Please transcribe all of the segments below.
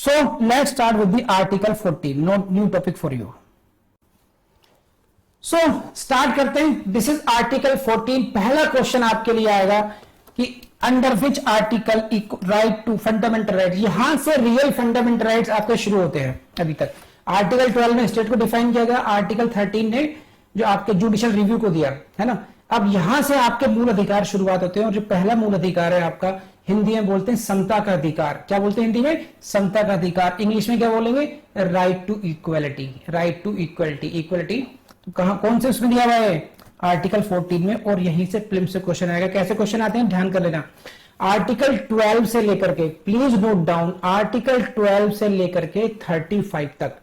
So let's start with the article 14, no new topic for you. So start करते हैं. This is article 14. पहला question आपके लिए आएगा कि under which article right to fundamental right. यहां से रियल फंडामेंटल राइट्स आपके शुरू होते हैं. अभी तक आर्टिकल 12 में स्टेट को डिफाइन किया गया, आर्टिकल 13 ने जो आपके जुडिशियल रिव्यू को दिया है ना. अब यहां से आपके मूल अधिकार शुरुआत होते हैं और जो पहला मूल अधिकार है आपका, हिंदी में बोलते हैं समता का अधिकार. क्या बोलते हैं हिंदी में? समता का अधिकार. इंग्लिश में क्या बोलेंगे? Right to equality. Right to equality. Equality तो कहां, कौन से उसमें दिया हुआ है? आर्टिकल 14 में. और यहीं से फिल्म से क्वेश्चन आएगा. कैसे क्वेश्चन आते हैं ध्यान कर लेना. आर्टिकल 12 से लेकर के, प्लीज नोट डाउन, आर्टिकल 12 से लेकर के 35 तक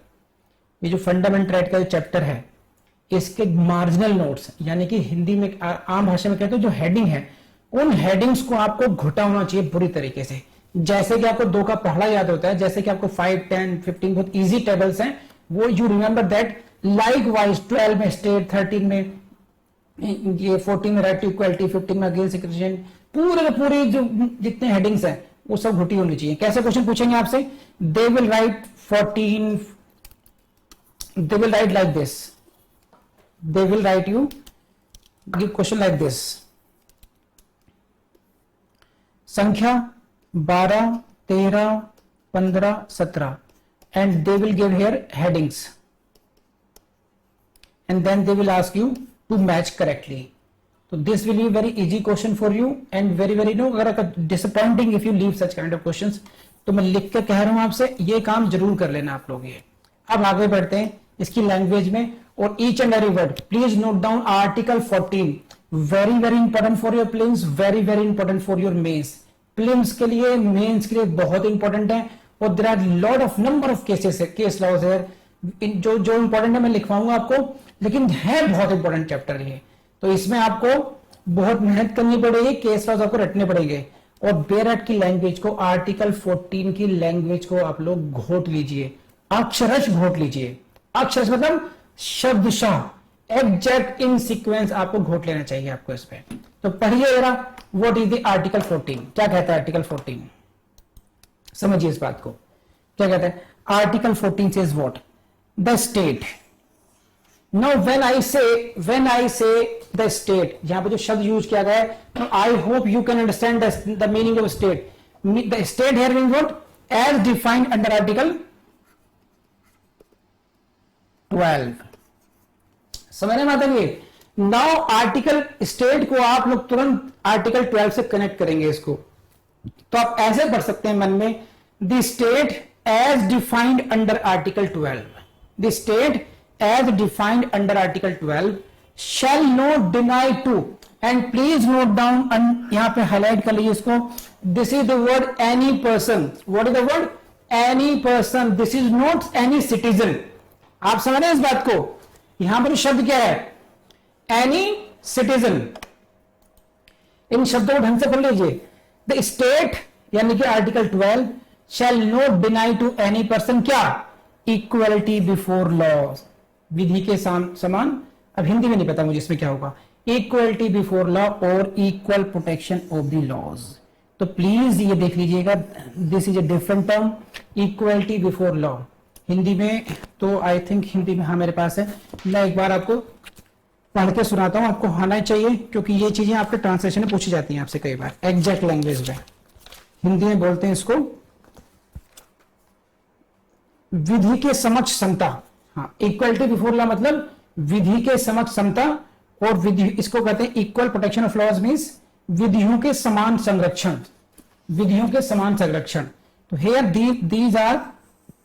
ये जो फंडामेंटल राइट का जो चैप्टर है, इसके मार्जिनल नोट्स, यानी कि हिंदी में आम भाषा में कहते हैं जो हेडिंग है, उन हेडिंग्स को आपको घुटा होना चाहिए बुरी तरीके से. जैसे कि आपको 2 का पहला याद होता है, जैसे कि आपको 5, 10, 15 बहुत इजी टेबल्स हैं, वो you remember that. Like wise 12 में स्टेट, 13 में ये, 14 में राइट टू इक्वलिटी, 15 में अगेंस्ट सेक्रेशन, पूरे जो जितने हेडिंग्स हैं वो सब घुटी होनी चाहिए. कैसे क्वेश्चन पूछेंगे आपसे? They will write 14, they will write like this, they will write you give question like this. संख्या 12, 13, 15, 17 and they will give here headings and then they will ask you to match correctly. So this will be very easy question for you and very no अगर disappointing if you leave such kind of questions. तो मैं लिख के कह रहा हूं आपसे, ये काम जरूर कर लेना आप लोग. ये अब आगे बढ़ते हैं इसकी लैंग्वेज में. और each and every word please note down. Article 14 very important for your prelims, very important for your mains. Prelims के लिए, मेंस के लिए बहुत इंपॉर्टेंट है. और there are lot of number of cases, case laws है जो इंपॉर्टेंट है, मैं लिखवाऊंगा आपको, लेकिन है बहुत इंपॉर्टेंट चैप्टर ये. तो इसमें आपको बहुत मेहनत करनी पड़ेगी, केस लॉज आपको रटने पड़ेंगे. और बेरट की लैंग्वेज को, आर्टिकल 14 की लैंग्वेज को आप लोग घोट लीजिए, अक्षरश घोट लीजिए. अक्षरश मतलब शब्दशः, एग्जैक्ट इन सीक्वेंस आपको घोट लेना चाहिए आपको इसमें. तो पढ़िए जरा, व्हाट इज द आर्टिकल 14. क्या कहता है आर्टिकल 14? समझिए इस बात को. क्या कहता है article 14? Says what? The state. Now when I से द स्टेट, यहां पर जो शब्द यूज किया गया है, I hope you can understand the meaning of state. The state here means what? As defined under article 12. समझने माता जी. नाउ आर्टिकल स्टेट को आप लोग तुरंत आर्टिकल 12 से कनेक्ट करेंगे इसको. तो आप ऐसे पढ़ सकते हैं मन में, the state as defined under article 12. The state as defined under article 12 shall not deny to, and please note down, यहां पे हाईलाइट कर लीजिए इसको. This is the word any person. What is the word? Any person. This is not any citizen. आप समझ रहे हैं इस बात को? यहां पर शब्द क्या है? Any citizen. इन शब्दों को ढंग से पढ़ लीजिए. द स्टेट यानी कि article 12 shall not deny to any person क्या? Equality before law. विधि के समान. अब हिंदी में नहीं पता मुझे इसमें क्या होगा. इक्वलिटी बिफोर लॉ और equal protection of the laws. तो प्लीज ये देख लीजिएगा, this is a different term, equality before law. Hindi में तो आई थिंक हिंदी में हाँ मेरे पास है. मैं एक बार आपको पढ़ के सुनाता हूं, आपको आना चाहिए, क्योंकि ये चीजें आपके ट्रांसलेशन में पूछी जाती हैं आपसे कई बार एग्जैक्ट लैंग्वेज में. हिंदी में बोलते हैं इसको विधि के समक्ष समता. हाँ, इक्वलिटी बिफोर लॉ मतलब विधि के समक्ष समता. और विधि, इसको कहते हैं equal protection of laws, means विधियों के समान संरक्षण. विधियों के समान संरक्षण. तो here these are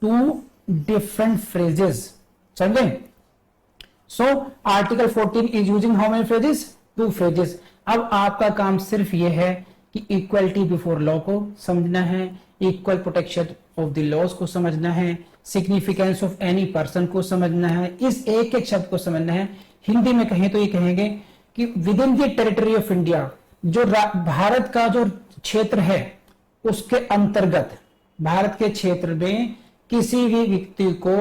two different phrases. समझे? So article 14 is using how many phrases? 2 phrases. अब आपका काम सिर्फ ये है कि equality before law को समझना है, equal protection of the laws को समझना है, significance of any person को समझना है, इस एक एक शब्द को समझना है. हिंदी में कहें तो ये कहेंगे कि within the territory of India, जो भारत का जो क्षेत्र है उसके अंतर्गत, भारत के क्षेत्र में किसी भी व्यक्ति को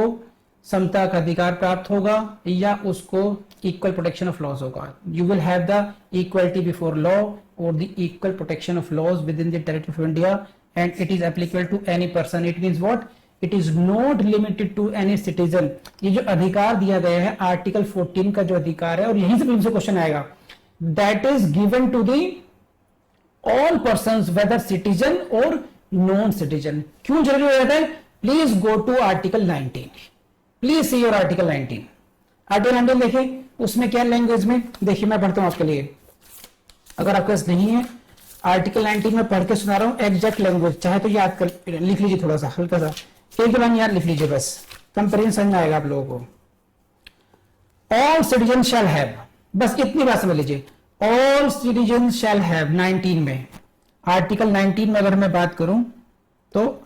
समता का अधिकार प्राप्त होगा या उसको इक्वल प्रोटेक्शन ऑफ लॉज होगा. You will have the equality before law और the equal protection of laws within the territory of India and it is applicable to any person. It means what? It is not limited to any citizen. ये जो अधिकार दिया गया है article 14 का जो अधिकार है, और यहीं से तुमसे क्वेश्चन आएगा, that is given to the all persons whether citizen और नॉन सिटीजन। क्यों जरूरी हो जाता है? Please go to article 19, please see your article 19। Article 19 देखिए, उसमें क्या लैंग्वेज में, देखिए मैं पढ़ता हूं आपके लिए, अगर आपके पास नहीं है आर्टिकल 19 में पढ़ के सुना रहा हूं एग्जैक्ट लैंग्वेज, चाहे तो याद कर लिख लीजिए, थोड़ा सा हल्का सा एक बार याद लिख लीजिए, बस कंपेरिजन समझ आएगा आप लोगों को। ऑल सिटीजन शैल हैव, बस इतनी बात समझ लीजिए, ऑल सिटीजन शैल हैव 19 में, आर्टिकल 19 में अगर मैं बात करूं तो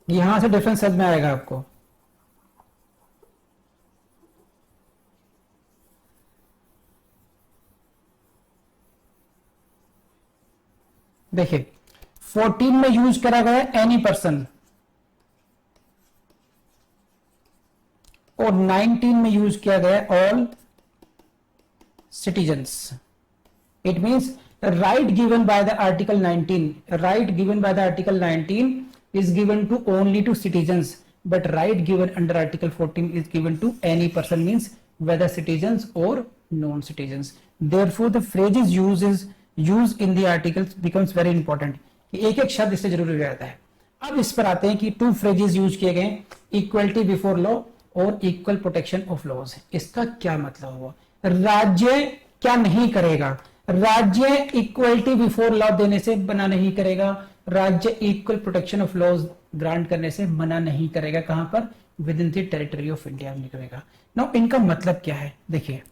यहां से डिफरेंस समझ में आएगा आपको। देखिए 14 में यूज करा गया एनी पर्सन, और 19 में यूज किया गया all citizens. It means right given by the article 19, right given by the article 19 is given to only to citizens, but right given under article 14 is given to any person, means whether citizens or non-citizens. Therefore the phrase is used in the articles becomes very important. एक एक शब्द इससे जरूरी हो जाता है। अब इस पर आते हैं कि टू फ्रेजेस यूज किए गए, इक्वलिटी बिफोर लॉ और इक्वल प्रोटेक्शन ऑफ लॉज। इसका क्या मतलब हुआ? राज्य क्या नहीं करेगा? राज्य इक्वलिटी बिफोर लॉ देने से मना नहीं करेगा, राज्य equal protection of laws grant करने से मना नहीं करेगा। कहां पर? Within the territory of India में करेगा। नाउ इनका मतलब क्या है? देखिए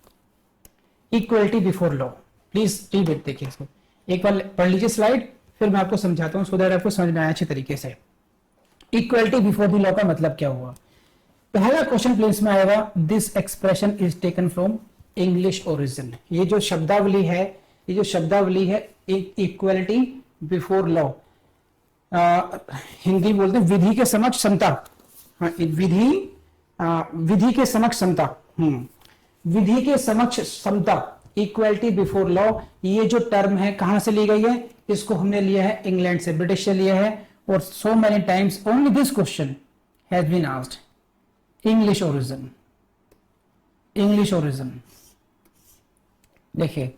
equality before law, please read it, देखिए इसको एक बार पढ़ लीजिए स्लाइड, फिर मैं आपको समझाता हूं सो दैट आपको समझ में आए अच्छे तरीके से। इक्वलिटी बिफोर द लॉ का मतलब क्या हुआ? पहला क्वेश्चन प्लेस में आएगा, this expression is taken from English origin. ये जो शब्दावली है, ये जो शब्दावली है इक्वलिटी बिफोर लॉ, हिंदी बोलते हैं विधि के समक्ष समता। हाँ, विधि के समक्ष समता, विधि के समक्ष समता, इक्वलिटी बिफोर लॉ, ये जो टर्म है कहां से ली गई है? इसको हमने लिया है इंग्लैंड से, ब्रिटिश से लिया है। और so many times only this question has been asked, English origin, English origin. देखिए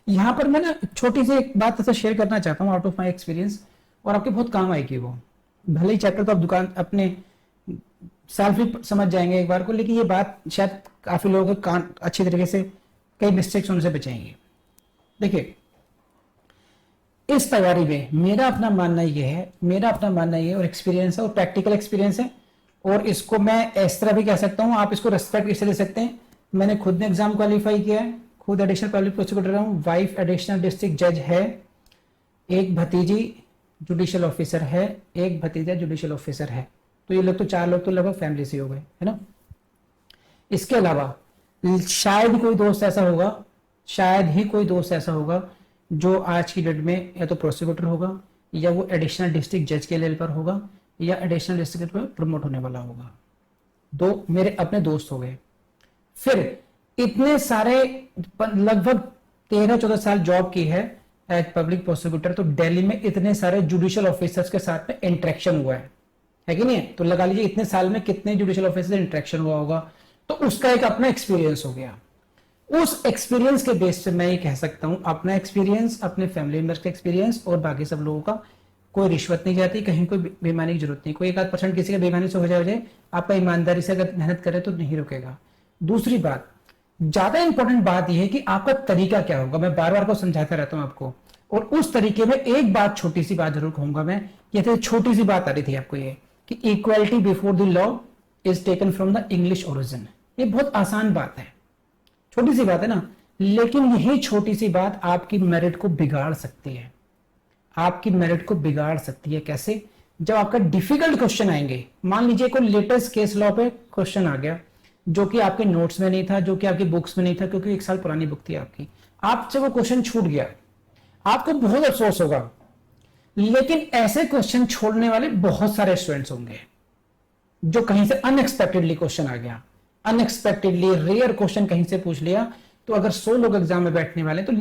यहां पर मैं ना छोटी सी एक बात ऐसा शेयर करना चाहता हूं आउट ऑफ माय एक्सपीरियंस, और आपके बहुत काम आएगी वो। भले ही चैप्टर तो आप दुकान अपने सेल्फ भी समझ जाएंगे एक बार को, लेकिन ये बात शायद काफी लोगों को कान अच्छी तरीके से कई मिस्टेक्स उनसे बचाएंगे। देखिए इस तैयारी में मेरा अपना मानना ये है, मेरा अपना मानना ये और एक्सपीरियंस है और प्रैक्टिकल एक्सपीरियंस है, और इसको मैं इस तरह भी कह सकता हूं, आप इसको रेस्पेक्ट इससे दे सकते हैं। मैंने खुद ने एग्जाम क्वालिफाई किया है, खुद एडिशनल पब्लिक प्रोसिक्यूटर हूं, वाइफ एडिशनल डिस्ट्रिक्ट जज है, एक भतीजी जुडिशियल ऑफिसर है, एक भतीजा जुडिशियल ऑफिसर है, तो ये लोग तो 4 लोग तो लगभग फैमिली से हो गए, है ना। इसके अलावा शायद कोई दोस्त ऐसा होगा, शायद ही कोई दोस्त ऐसा होगा जो आज की डेट में या तो प्रोसिक्यूटर होगा, या वो एडिशनल डिस्ट्रिक्ट जज के लेवल पर होगा, या एडिशनल डिस्ट्रिक्ट पर प्रमोट होने वाला होगा। 2 मेरे अपने दोस्त हो गए। फिर इतने सारे लगभग 13-14 साल जॉब की है एज पब्लिक प्रोसिक्यूटर, तो दिल्ली में इतने सारे जुडिशियल ऑफिसर्स के साथ में इंटरेक्शन हुआ है कि नहीं है? तो लगा लीजिए इतने साल में कितने जुडिशियल ऑफिसर से इंटरेक्शन हुआ होगा, तो उसका एक अपना एक्सपीरियंस हो गया। उस एक्सपीरियंस के बेस पे मैं ये कह सकता हूं, अपना एक्सपीरियंस, अपने फैमिली मेंबर्स का एक्सपीरियंस और बाकी सब लोगों का, कोई रिश्वत नहीं जाती, कहीं कोई बेईमानी की जरूरत नहीं। कोई 1-8% किसी का बेईमानी से हो जाए, आपका ईमानदारी से अगर मेहनत करे तो नहीं रुकेगा। दूसरी बात, ज्यादा इंपॉर्टेंट बात यह है कि आपका तरीका क्या होगा। मैं बार बार को समझाता रहता हूं आपको, और उस तरीके में एक बात, छोटी सी बात जरूर कहूंगा मैं, ये तो छोटी सी बात आ रही थी आपको, ये कि equality before the law is taken from the English origin. ये बहुत आसान बात है, छोटी सी बात है ना, लेकिन यही छोटी सी बात आपकी मेरिट को बिगाड़ सकती है, आपकी मेरिट को बिगाड़ सकती है। कैसे? जब आपका डिफिकल्ट क्वेश्चन आएंगे, मान लीजिए कोई लेटेस्ट केस लॉ पे क्वेश्चन आ गया जो कि आपके नोट्स में नहीं था, जो कि आपकी बुक्स में नहीं था, क्योंकि 1 साल पुरानी बुक थी आपकी, आपसे वो क्वेश्चन छूट गया, आपको बहुत अफसोस होगा। लेकिन ऐसे क्वेश्चन छोड़ने वाले बहुत सारे स्टूडेंट्स होंगे जो कहीं से अनएक्सपेक्टेडली क्वेश्चन आ गया, अनएक्सपेक्टेडली रेयर क्वेश्चन कहीं से पूछ लिया, तो अगर 100 लोग एग्जाम में बैठने वाले हैं तो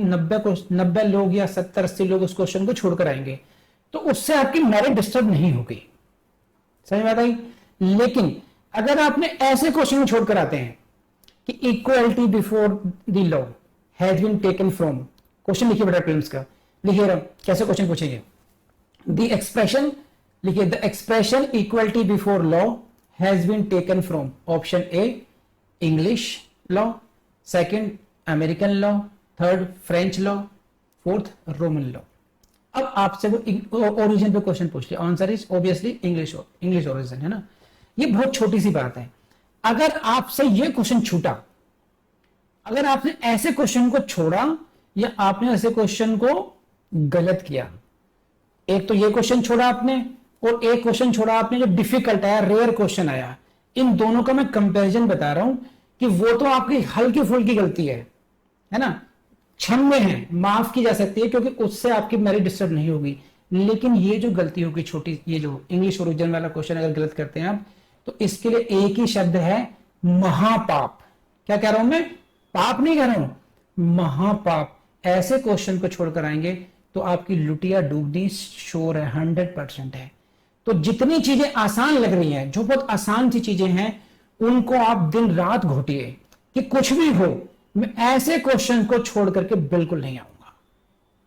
90 लोग या 70-80 लोग उस क्वेश्चन को छोड़कर आएंगे, तो उससे आपकी मेरिट डिस्टर्ब नहीं होगी। समझ में आता है? लेकिन अगर आपने ऐसे क्वेश्चन छोड़कर आते हैं कि equality before the law has been taken from, question लिखिए बेटा प्रीलिम्स का, लिखिए कैसे क्वेश्चन पूछेंगे। द एक्सप्रेशन, लिखिए the expression equality before law has been taken from option A English law, second American law, third French law, fourth Roman law. अब आपसे वो ओरिजिन पे क्वेश्चन पूछ लिया, answer is obviously English origin, है ना। ये बहुत छोटी सी बात है। अगर आपसे ये क्वेश्चन छूटा, अगर आपने ऐसे क्वेश्चन को छोड़ा या आपने ऐसे क्वेश्चन को गलत किया, एक तो ये क्वेश्चन छोड़ा आपने और एक क्वेश्चन छोड़ा आपने जो डिफिकल्ट आया, रेयर क्वेश्चन आया, इन दोनों का मैं कंपैरिजन बता रहा हूं कि वो तो आपकी हल्की फुल्की गलती है ना, क्षम्य है, माफ की जा सकती है, क्योंकि उससे आपकी मेरिट डिस्टर्ब नहीं होगी। लेकिन ये जो गलती होगी छोटी, ये जो इंग्लिश ओरिजिन वाला क्वेश्चन अगर गलत करते हैं आप, तो इसके लिए एक ही शब्द है, महापाप। क्या कह रहा हूं मैं? पाप नहीं कह रहा हूं, महापाप। ऐसे क्वेश्चन को छोड़कर आएंगे तो आपकी लुटिया डूबनी श्योर है, 100% है। तो जितनी चीजें आसान लग रही हैं, जो बहुत आसान सी चीजें हैं, उनको आप दिन रात घोटिए कि कुछ भी हो, मैं ऐसे क्वेश्चन को छोड़ करके बिल्कुल नहीं आऊंगा।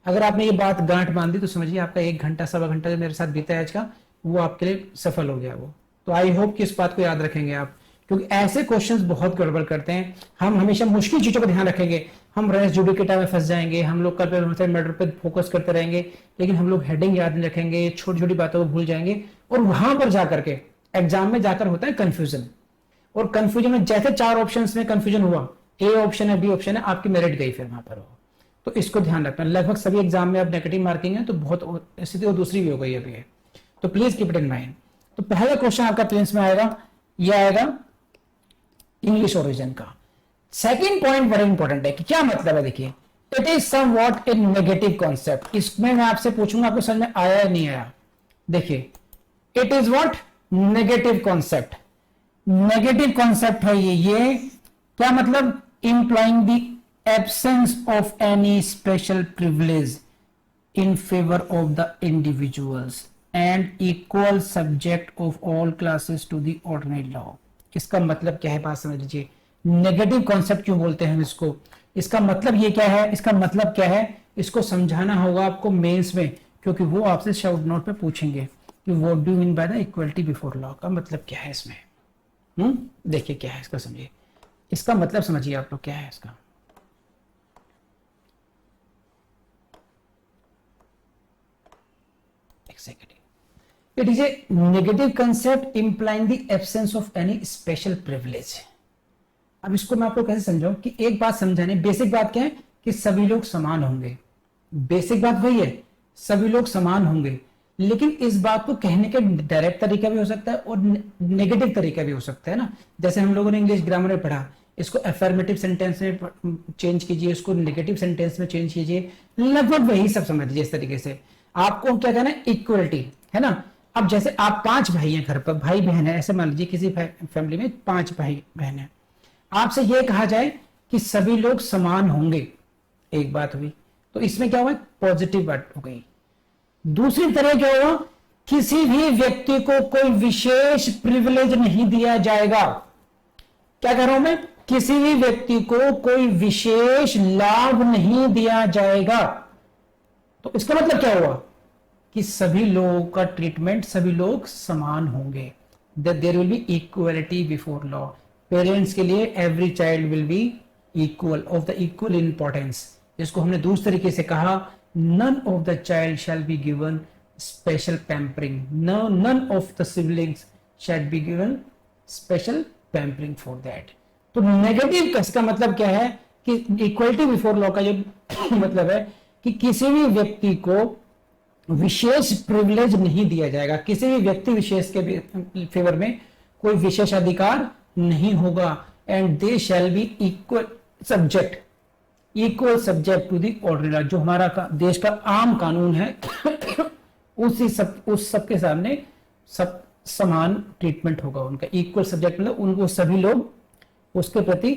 अगर आपने ये बात गांठ बांध दी तो समझिए आपका 1 घंटा सवा घंटा जो मेरे साथ बीता है आज का, वो आपके लिए सफल हो गया वो। तो आई होप कि इस बात को याद रखेंगे आप, क्योंकि ऐसे क्वेश्चंस बहुत गड़बड़ करते हैं। हम हमेशा मुश्किल चीजों पर ध्यान रखेंगे, हम रेस जुडिकेटा में फंस जाएंगे, हम लोग कल पे मर्डर पे फोकस करते रहेंगे, लेकिन हम लोग हेडिंग याद नहीं रखेंगे, छोटी छोटी बातों को भूल जाएंगे, और वहां पर जाकर के एग्जाम में जाकर होता है कंफ्यूजन। और कंफ्यूजन में जैसे 4 ऑप्शंस में कंफ्यूजन हुआ, ए ऑप्शन है, बी ऑप्शन है, आपकी मेरिट गई फिर वहां पर हो। तो इसको ध्यान रखना। लगभग सभी एग्जाम में अब नेगेटिव मार्किंग है, तो बहुत स्थिति और दूसरी भी हो गई अभी है, तो please keep it in mind. तो पहला क्वेश्चन आपका प्रीलिम्स में आएगा, यह आएगा इंग्लिश ओरिजिन का। सेकंड पॉइंट बड़ा इंपॉर्टेंट है कि क्या मतलब है। देखिए, it is somewhat A negative concept. इसमें मैं आपसे पूछूंगा आपको समझ में आया या नहीं आया। देखिए, it is what? Negative concept. Negative concept है ये क्या मतलब? Implying the absence of any special privilege in favour of the individuals and equal subject of all classes to the ordinary law. इसका मतलब क्या है, बात समझ लीजिए। नेगेटिव कॉन्सेप्ट क्यों बोलते हैं इसको? इसका मतलब ये क्या है, इसका मतलब क्या है, इसको समझाना होगा आपको मेंस में, क्योंकि वो आपसे शॉर्ट नोट पे पूछेंगे कि what do you mean by the equality before law का मतलब क्या है इसमें। देखिए क्या है इसका, समझिए इसका मतलब, समझिए आप लोग क्या है इसका। एक second. It is a negative concept implying the absence of any special privilege। अब इसको मैं आपको कैसे समझाऊं कि एक बात समझाने, बेसिक बात क्या है कि सभी लोग समान होंगे। बेसिक बात वही है, सभी लोग समान होंगे, लेकिन इस बात को कहने का डायरेक्ट तरीका भी हो सकता है और नेगेटिव तरीका भी हो सकता है ना। जैसे हम लोगों ने इंग्लिश ग्रामर में पढ़ा, इसको अफर्मेटिव सेंटेंस में चेंज कीजिए, इसको नेगेटिव सेंटेंस में चेंज कीजिए, लगभग वही सब समझ लीजिए। इस तरीके से आपको क्या कहना है, इक्वलिटी, है ना। अब जैसे आप 5 भाई हैं घर पर, भाई बहन है, ऐसे मान लीजिए किसी फैमिली में 5 भाई बहन है, आपसे यह कहा जाए कि सभी लोग समान होंगे, एक बात हुई, तो इसमें क्या हुआ, पॉजिटिव बात हो गई। दूसरी तरह क्या हुआ, किसी भी व्यक्ति को कोई विशेष प्रिविलेज नहीं दिया जाएगा। क्या कह रहा हूं मैं, किसी भी व्यक्ति को कोई विशेष लाभ नहीं दिया जाएगा। तो इसका मतलब क्या हुआ कि सभी लोगों का ट्रीटमेंट, सभी लोग समान होंगे। There will be equality before law. Parents के लिए every child will be equal, of the equal importance. जिसको हमने दूसरे तरीके से कहा, none of the child shall be given special pampering, none of the siblings shall be given special pampering for that. तो negative का मतलब क्या है कि इक्वलिटी बिफोर लॉ का जो मतलब है कि किसी भी व्यक्ति को विशेष प्रिविलेज नहीं दिया जाएगा, किसी भी व्यक्ति विशेष के फेवर में कोई विशेष अधिकार नहीं होगा। And they shall be equal subject to the ordinary. जो हमारा देश का आम कानून है उस सब के सामने सब समान ट्रीटमेंट होगा उनका। इक्वल सब्जेक्ट मतलब उनको सभी लोग उसके प्रति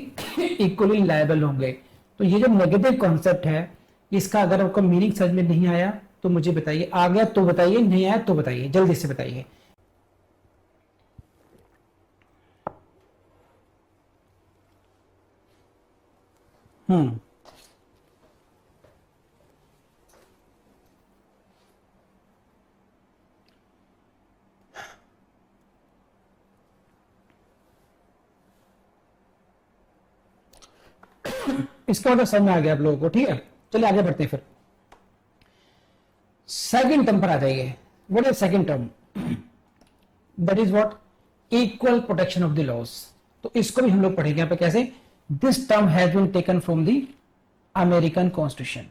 इक्वली लायबल होंगे। तो ये जो नेगेटिव कॉन्सेप्ट है, इसका अगर आपको मीनिंग समझ में नहीं आया तो मुझे बताइए, आ गया तो बताइए, नहीं आया तो बताइए, जल्दी से बताइए। हम्म इसका मतलब समझ में आ गया आप लोगों को, ठीक है। चलिए आगे बढ़ते हैं फिर। सेकंड टर्म पर आ जाइए। What is second term? That is what? Equal protection of the laws. तो इसको भी हम लोग पढ़ेंगे यहां पे कैसे। This term has been taken from the American constitution.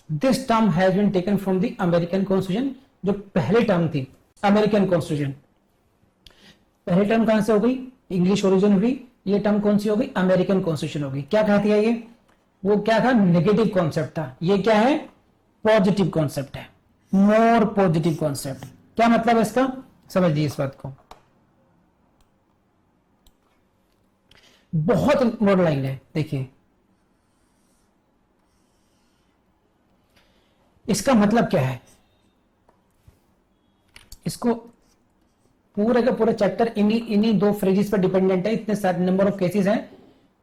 This term has been taken from the American constitution. जो पहली टर्म थी अमेरिकन कॉन्स्टिट्यूशन, पहली टर्म कहां से हो गई? इंग्लिश ओरिजिन हुई। ये टर्म कौन सी हो गई? अमेरिकन कॉन्स्टिट्यूशन हो गई। क्या कहती है ये? वो क्या था? नेगेटिव कॉन्सेप्ट था। ये क्या है? पॉजिटिव कॉन्सेप्ट है, मोर पॉजिटिव कॉन्सेप्ट। क्या मतलब है इसका? समझिए इस बात को। बहुत इंपॉर्टेंट लाइन है, देखिए। इसका मतलब क्या है? इसको पूरे का पूरा चैप्टर इन्हीं दो फ्रेजेस पर डिपेंडेंट है। इतने सारे नंबर ऑफ केसेस हैं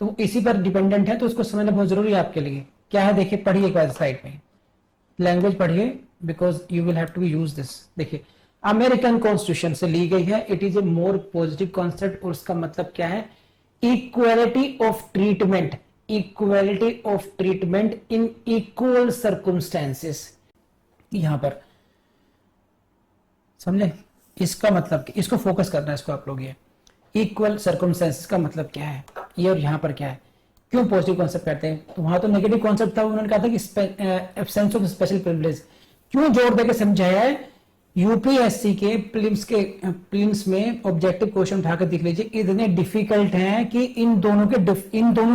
तो इसी पर डिपेंडेंट है, तो उसको समझना बहुत जरूरी है आपके लिए। क्या है देखिए, पढ़िए एक बार साइड में, लैंग्वेज पढ़िए, because you will have to use this. देखिए, अमेरिकन कॉन्स्टिट्यूशन से ली गई है। It is a more positive concept. और उसका मतलब क्या है? Equality of treatment, equality of treatment in equal circumstances. यहां पर समझे? इसका मतलब, इसको फोकस करना है इसको आप लोग। ये इक्वल सर्कमस्टेंसेस का मतलब क्या है, ये और यहां पर क्या है, क्यों पॉजिटिव कॉन्सेप्ट कहते हैं? तो वहां तो नेगेटिव कॉन्सेप्ट था, उन्होंने कहा था कि एब्सेंस ऑफ स्पेशल प्रिविलेज। क्यों जोर देकर समझाया है? यूपीएससी के प्रीलिम्स में ऑब्जेक्टिव क्वेश्चन उठाकर देख लीजिए, इतने डिफिकल्ट हैं कि इन दोनों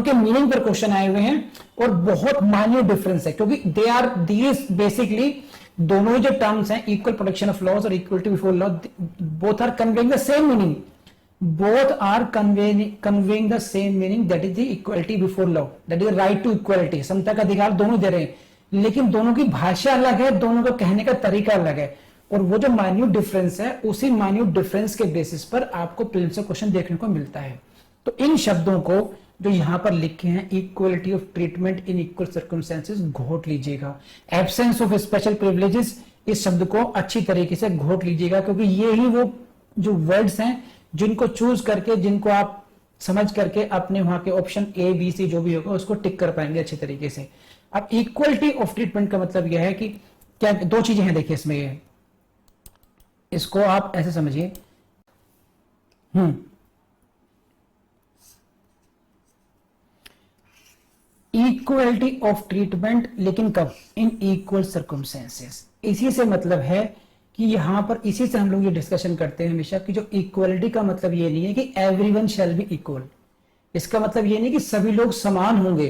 के मीनिंग पर क्वेश्चन आए हुए हैं और बहुत माइन्यूट डिफरेंस है, क्योंकि दे आर दीज बेसिकली, दोनों ही जो टर्म्स हैं, इक्वल प्रोटेक्शन ऑफ लॉज और equality before law, both are conveying the same meaning. both are conveying the same meaning, that is the equality before law, that is the right to equality, समता का अधिकार दोनों दे रहे हैं, लेकिन दोनों की भाषा अलग है, दोनों का कहने का तरीका अलग है। और वो जो माइन्यूट डिफरेंस है, उसी माइन्यूट डिफरेंस के बेसिस पर आपको प्रीलिम्स से क्वेश्चन देखने को मिलता है। तो इन शब्दों को जो यहां पर लिखे हैं, equality of treatment in equal circumstances, घोट लीजिएगा। एब्सेंस ऑफ स्पेशल प्रिविलेजेस, इस शब्द को अच्छी तरीके से घोट लीजिएगा, क्योंकि ये ही वो जो वर्ड्स हैं जिनको चूज करके, जिनको आप समझ करके अपने वहां के ऑप्शन ए बी सी जो भी होगा उसको टिक कर पाएंगे अच्छे तरीके से। अब इक्वलिटी ऑफ ट्रीटमेंट का मतलब यह है कि क्या, दो चीजें हैं देखिए इसमें, ये इसको आप ऐसे समझिए। इक्वलिटी ऑफ ट्रीटमेंट, लेकिन कब? इन इक्वल सर्कमस्टेंसेस। इसी से मतलब है कि यहां पर, इसी से हम लोग ये डिस्कशन करते हैं हमेशा कि जो इक्वलिटी का मतलब ये नहीं है कि एवरीवन शैल बी इक्वल। इसका मतलब ये नहीं कि सभी लोग समान होंगे।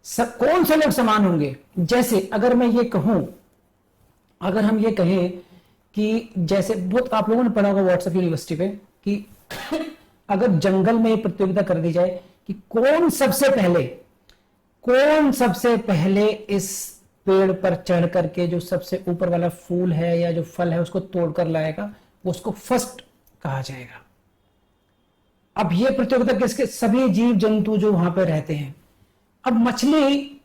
कौन से लोग समान होंगे? जैसे अगर मैं ये कहूं, अगर हम ये कहें कि जैसे बहुत आप लोगों ने पढ़ा होगा व्हाट्सएप यूनिवर्सिटी पे कि अगर जंगल में प्रतियोगिता कर दी जाए कि कौन सबसे पहले इस पेड़ पर चढ़ करके जो सबसे ऊपर वाला फूल है या जो फल है उसको तोड़कर लाएगा, उसको फर्स्ट कहा जाएगा। अब ये प्रतियोगिता किसके? सभी जीव जंतु जो वहां पर रहते हैं। अब मछली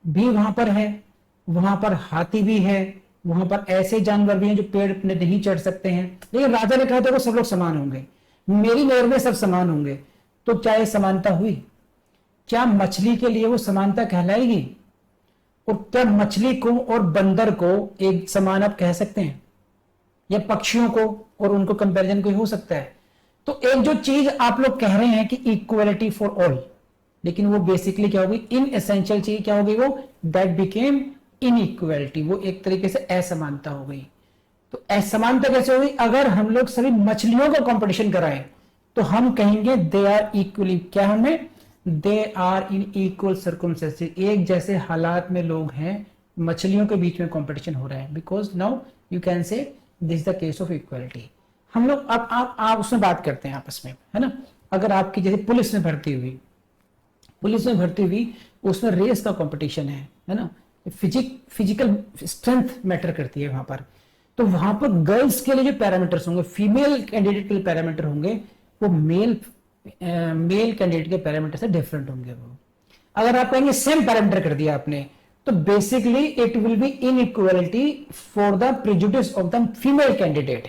भी वहां पर है, वहां पर हाथी भी है, वहां पर ऐसे जानवर भी हैं जो पेड़ पे नहीं चढ़ सकते हैं, लेकिन राजा ने कहा था वो सब लोग समान होंगे, मेरी नजर में सब समान होंगे। तो क्या ये समानता हुई? क्या मछली के लिए वो समानता कहलाएगी? और क्या मछली को और बंदर को एक समान आप कह सकते हैं? या पक्षियों को और उनको कंपैरिजन कोई हो सकता है? तो एक जो चीज आप लोग कह रहे हैं कि इक्वलिटी फॉर ऑल, लेकिन वो बेसिकली क्या होगी? इन एसेंशियल चीज क्या हो गई? वो दैट बिकेम इनइक्वालिटी, वो एक तरीके से असमानता हो गई। तो असमानता कैसे होगी? अगर हम लोग सभी मछलियों का कंपटीशन कराएं तो हम कहेंगे दे आर इक्वली, क्या हमें? They are in equal circumstances, एक जैसे हालात में लोग हैं, मछलियों के बीच में कंपटीशन हो रहा है। Because now you can say this the case of equality. हम लोग अब आप उसमें बात करते हैं आपस में, है ना। अगर आपकी जैसे पुलिस में भर्ती हुई उसमें रेस का कंपटीशन है ना, फिजिकल स्ट्रेंथ मैटर करती है वहां पर। तो वहां पर गर्ल्स के लिए जो पैरामीटर्स होंगे, फीमेल कैंडिडेट के लिए पैरामीटर होंगे, वो मेल कैंडिडेट के पैरामीटर से डिफरेंट होंगे। वो अगर आप कहेंगे सेम पैरामीटर कर दिया आपने, तो basically it will be inequality for the prejudice of the female candidate.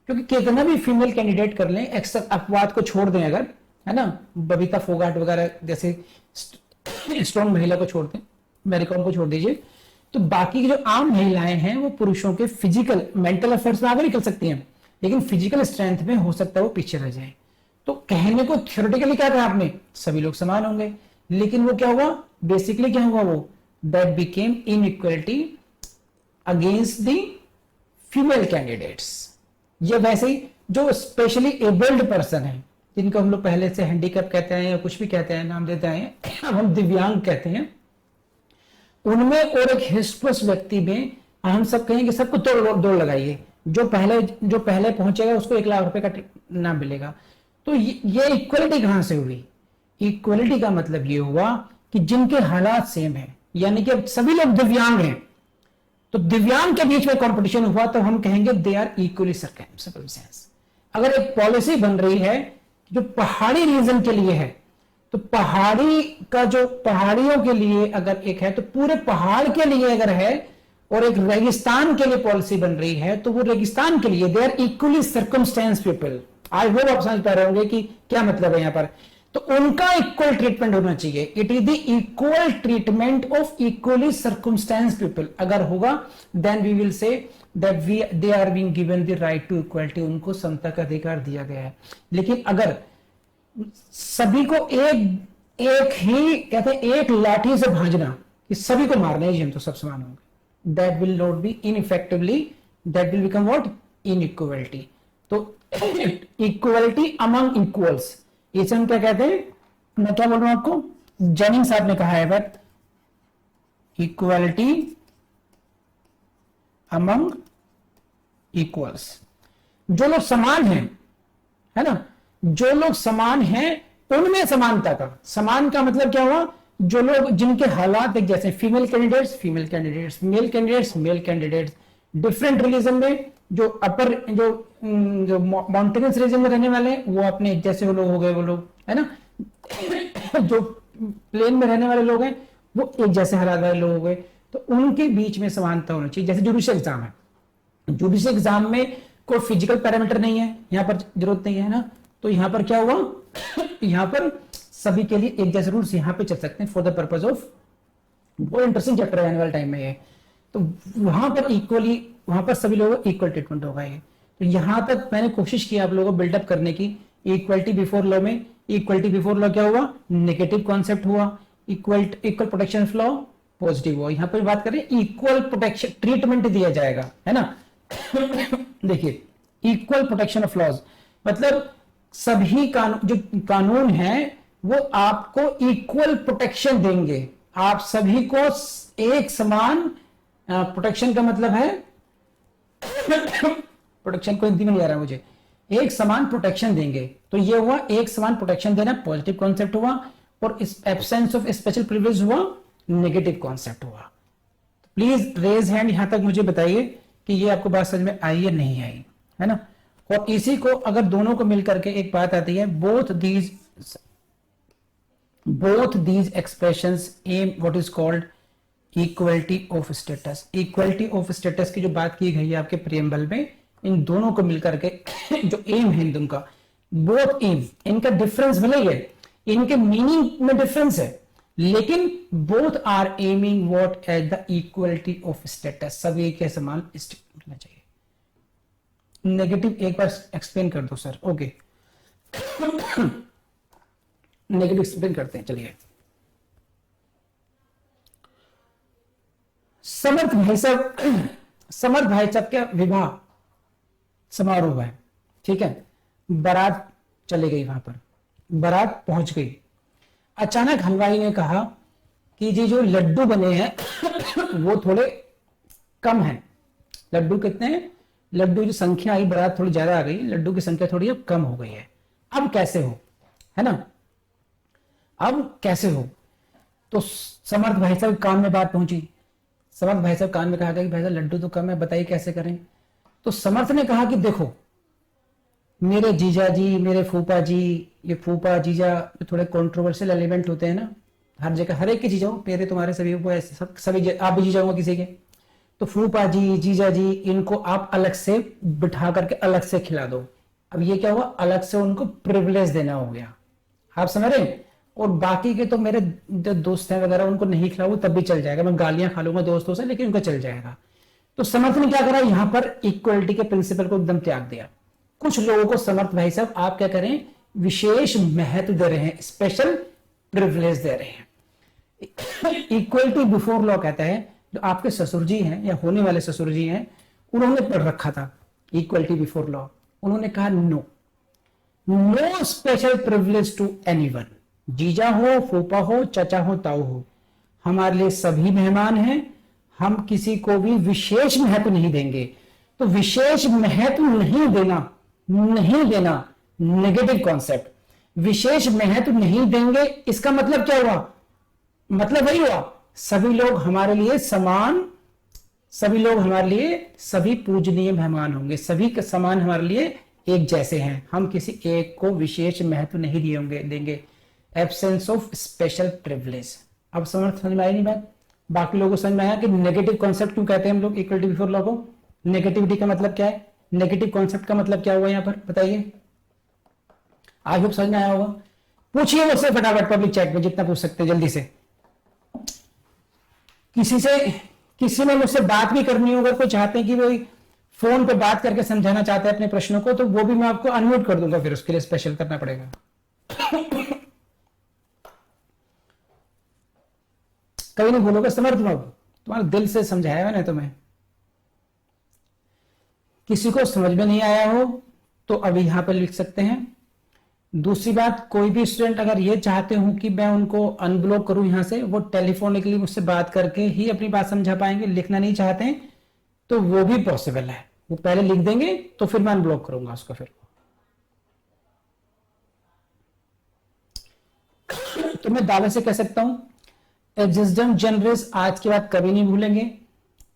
क्योंकि कितना भी फीमेल कैंडिडेट कर लें, एक्सेप्ट अपवाद को छोड़ दें अगर, है ना, बबीता फोगाट वगैरह जैसे स्ट्रॉन्ग महिला को छोड़ दें, मैरीकॉम को छोड़ दीजिए, तो बाकी की जो आम महिलाएं हैं वो पुरुषों के फिजिकल मेंटल एफर्ट्स में आगे निकल सकती हैं, लेकिन फिजिकल स्ट्रेंथ में हो सकता है वो पीछे रह जाए। तो कहने को थ्योरेटिकली क्या कहा आपने, सभी लोग समान होंगे, लेकिन वो क्या हुआ, बेसिकली क्या हुआ, वो that became inequality against the female candidates. ये वैसे ही जो स्पेशली एबल्ड पर्सन है, जिनको हम लोग पहले से हैंडीकैप कहते हैं या कुछ भी कहते हैं, नाम देते हैं, अब हम दिव्यांग कहते हैं, उनमें और एक हिस्टोस व्यक्ति में हम सब कहेंगे सबको दौड़ लगाइए, जो पहले पहुंचेगा उसको 1 लाख रुपए का नाम मिलेगा। तो ये इक्वलिटी कहां से हुई? इक्वलिटी का मतलब ये हुआ कि जिनके हालात सेम है, यानी कि अब सभी लोग दिव्यांग हैं, तो दिव्यांग के बीच में कंपटीशन हुआ, तो हम कहेंगे दे आर इक्वली सर्कमस्टेंस। अगर एक पॉलिसी बन रही है जो पहाड़ी रीजन के लिए है, तो पहाड़ियों के लिए अगर एक है, तो पूरे पहाड़ के लिए अगर है, और एक रेगिस्तान के लिए पॉलिसी बन रही है, तो वो रेगिस्तान के लिए they are equally circumstance people. I hope आप समझ पा रहे होंगे कि क्या मतलब है यहां पर। तो उनका इक्वल ट्रीटमेंट होना चाहिए। It is the equal treatment of equally circumstance people. अगर होगा then we will say that they are being given the right to equality, उनको समता का अधिकार दिया गया है। लेकिन अगर सभी को एक ही कहते हैं एक लाठी से भाजना कि सभी को मारना है जी, हम तो सब समान होंगे, that will not be ineffectively, that will become what, inequality. तो इक्वालिटी अमंग इक्वल्स, इसे हम क्या कहते हैं, मैं क्या बोल रहा हूं आपको, जेनिंग्स साहब ने कहा है बट इक्वालिटी अमंग इक्वल्स। जो लोग समान हैं, है ना, जो लोग समान हैं उनमें समानता का, समान का मतलब क्या हुआ, जो लोग जिनके हालात एक जैसे, female candidates, male candidates, different religion में, जो अपर जो माउंटेनस रीजन में रहने वाले वो अपने जैसे वो लोग हो गए, वो लोग, है ना, जो प्लेन में रहने वाले लोग हैं वो एक जैसे हालात वाले लोग हो गए। तो उनके बीच में समानता होनी चाहिए। जैसे जुडिशियल एग्जाम है, जुडिशियल एग्जाम में कोई फिजिकल पैरामीटर नहीं है, यहां पर जरूरत नहीं है ना, तो यहां पर क्या हुआ, यहां पर सभी के लिए एक जैसे रूल्स यहां पे चल सकते हैं फॉर द पर्पज ऑफ, बहुत इंटरेस्टिंग चैप्टर है आने वाले टाइम में ये। तो वहां पर इक्वली, वहां पर सभी लोगों को इक्वल ट्रीटमेंट होगा ये। तो यहां तक मैंने कोशिश की आप लोगों को बिल्डअप करने की। इक्वलिटी बिफोर लॉ में, इक्वलिटी बिफोर लॉ क्या हुआ, नेगेटिव कॉन्सेप्ट हुआ, equal protection of law positive हुआ। यहां पर बात करें इक्वल प्रोटेक्शन ट्रीटमेंट दिया जाएगा, है ना। देखिए इक्वल प्रोटेक्शन ऑफ लॉज मतलब सभी जो कानून है वो आपको इक्वल प्रोटेक्शन देंगे, आप सभी को एक समान प्रोटेक्शन का मतलब है प्रोटेक्शन को हिंदी में नहीं आ रहा है मुझे, एक समान प्रोटेक्शन देंगे। तो ये हुआ एक समान प्रोटेक्शन देना, पॉजिटिव कॉन्सेप्ट हुआ, और इस एब्सेंस ऑफ स्पेशल प्रिविलेज हुआ, नेगेटिव कॉन्सेप्ट हुआ। प्लीज रेज हैंड यहां तक मुझे बताइए कि ये आपको बात समझ में आई या नहीं आई, है ना। और इसी को अगर दोनों को मिलकर के एक बात आती है, both these expressions aim what is called equality of status. Equality of status की जो बात की गई है आपके प्रियम्बल में, इन दोनों को मिलकर के जो एम है इनका, बोथ एम, इनका डिफरेंस भले ही है, इनके मीनिंग में डिफरेंस है, लेकिन both are aiming what as the equality of status, सभी के समान स्टेटस होना चाहिए। नेगेटिव एक बार एक्सप्लेन कर दो सर। ओके नेगेटिव एक्सप्लेन करते हैं, चलिए। समर्थ भाई साहब का विवाह समारोह है, ठीक है, बारात चले गई, वहां पर बारात पहुंच गई। अचानक हलवाई ने कहा कि जी जो लड्डू बने हैं वो थोड़े कम हैं। लड्डू कितने हैं? लड्डू की संख्या आई बारात थोड़ी ज्यादा आ गई, लड्डू की संख्या थोड़ी अब कम हो गई है, अब कैसे हो, है ना, अब कैसे हो। तो समर्थ भाई साहब काम में बात पहुंची, समर्थ भाई साहब कान में कहा गया कि भाई साहब लड्डू तो कम है, बताइए कैसे करें। तो समर्थ ने कहा कि देखो मेरे जीजा जी, मेरे फूफा जी, ये फूफा जीजा थोड़े कंट्रोवर्शियल एलिमेंट होते हैं ना, हर जगह हर एक के जीजा हो, मेरे तुम्हारे सभी वो ऐसे सब सभी आप भी जीजा हो किसी के, तो फूफा जी जीजा जी इनको आप अलग से बिठा करके अलग से खिला दो। अब ये क्या हुआ, अलग से उनको प्रिविलेज देना हो गया, आप समझ रहे हैं। और बाकी के तो मेरे जो दोस्त हैं वगैरह उनको नहीं खिलाऊं तब भी चल जाएगा, मैं गालियां खा लूंगा दोस्तों से लेकिन उनका चल जाएगा। तो समर्थ ने क्या करा, यहां पर इक्वलिटी के प्रिंसिपल को एकदम त्याग दिया। कुछ लोगों को समर्थ भाई साहब आप क्या करें, विशेष महत्व दे रहे हैं, स्पेशल प्रिविलेज दे रहे हैं। इक्वलिटी बिफोर लॉ कहता है, जो आपके ससुर जी हैं या होने वाले ससुर जी हैं उन्होंने पढ़ रखा था इक्वलिटी बिफोर लॉ, उन्होंने कहा no, no special privilege to anyone, जीजा हो, फूफा हो, चचा हो, ताऊ हो, हमारे लिए सभी मेहमान हैं, हम किसी को भी विशेष महत्व नहीं देंगे। तो विशेष महत्व नहीं देना, नहीं देना नेगेटिव कॉन्सेप्ट, विशेष महत्व नहीं देंगे इसका मतलब क्या हुआ, मतलब वही हुआ सभी लोग हमारे लिए समान, सभी लोग हमारे लिए सभी पूजनीय मेहमान होंगे, सभी के समान हमारे लिए एक जैसे हैं, हम किसी एक को विशेष महत्व नहीं देंगे। Absence of special privilege. अब समझ में आई नहीं बात, बाकी लोगों को समझ में आया कि नेगेटिव कॉन्सेप्ट क्यों कहते हैं हम लोग इक्वलिटी बिफोर लॉ को, नेगेटिविटी का मतलब क्या है, नेगेटिव कॉन्सेप्ट का मतलब क्या हुआ यहां पर बताइए, आई होप समझ में आया होगा। पूछिए मुझसे फटाफट पब्लिक चैट में जितना पूछ सकते हैं जल्दी से, किसी ने मुझसे बात भी करनी हो, अगर कोई चाहते हैं कि भाई फोन पे बात करके समझाना चाहते हैं अपने प्रश्नों को, तो वो भी मैं आपको अनम्यूट कर दूंगा, फिर उसके लिए स्पेशल करना पड़ेगा। कभी नहीं भूलोगे समर्थ बाबू, तुम्हारे दिल से समझाया मैंने तुम्हें। किसी को समझ में नहीं आया हो तो अभी यहां पर लिख सकते हैं। दूसरी बात, कोई भी स्टूडेंट अगर ये चाहते हो कि मैं उनको अनब्लॉक करूं यहां से, वो टेलीफोनिकली मुझसे बात करके ही अपनी बात समझा पाएंगे, लिखना नहीं चाहते हैं तो वो भी पॉसिबल है, वो पहले लिख देंगे तो फिर मैं अनब्लॉक करूंगा उसको। फिर तो मैं दावे से कह सकता हूं एग्जिस्टेंट जनरेस आज की बात कभी नहीं भूलेंगे।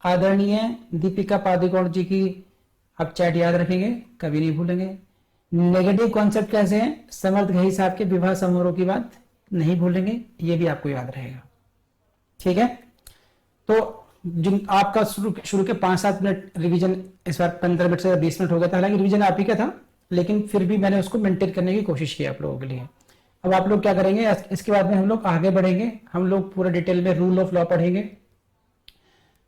आदरणीय दीपिका पादुकोण जी की आप चैट याद रखेंगे, कभी नहीं भूलेंगे। नेगेटिव कॉन्सेप्ट कैसे हैं, समर्थ घई साहब के विवाह समारोह की बात नहीं भूलेंगे, ये भी आपको याद रहेगा, ठीक है। तो जिन आपका शुरू के 5-7 मिनट रिवीजन, इस बार 15 मिनट से 20 मिनट हो गया था, हालांकि रिवीजन आप ही का था लेकिन फिर भी मैंने उसको मेंटेन करने की कोशिश की आप लोगों के लिए। अब आप लोग क्या करेंगे, इसके बाद में हम लोग आगे बढ़ेंगे, हम लोग पूरे डिटेल में रूल ऑफ लॉ पढ़ेंगे,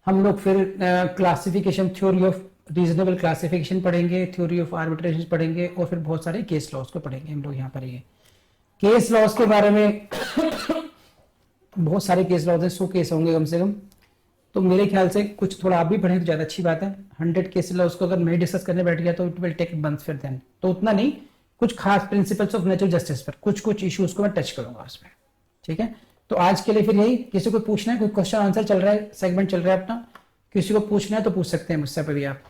हम लोग फिर classification, theory of reasonable classification पढ़ेंगे, थ्योरी ऑफ आर्बिट्रेशन पढ़ेंगे और फिर बहुत सारे केस लॉस को पढ़ेंगे हम लोग। यहाँ पर ये केस लॉस के बारे में बहुत सारे केस लॉस हैं, 100 केस होंगे कम से कम, तो मेरे ख्याल से कुछ थोड़ा आप भी पढ़ें तो ज्यादा अच्छी बात है। 100 केस लॉस को अगर मैं डिस्कस करने बैठ गया तो इट विल टेक मंथ्स फिर देन, तो उतना नहीं, कुछ खास प्रिंसिपल्स ऑफ नेचुरल जस्टिस पर कुछ इश्यूज को मैं टच करूंगा उसमें, ठीक है। तो आज के लिए फिर यही, किसी को पूछना है, कोई क्वेश्चन आंसर चल रहा है, सेगमेंट चल रहा है अपना, किसी को पूछना है तो पूछ सकते हैं मुझसे अभी आप।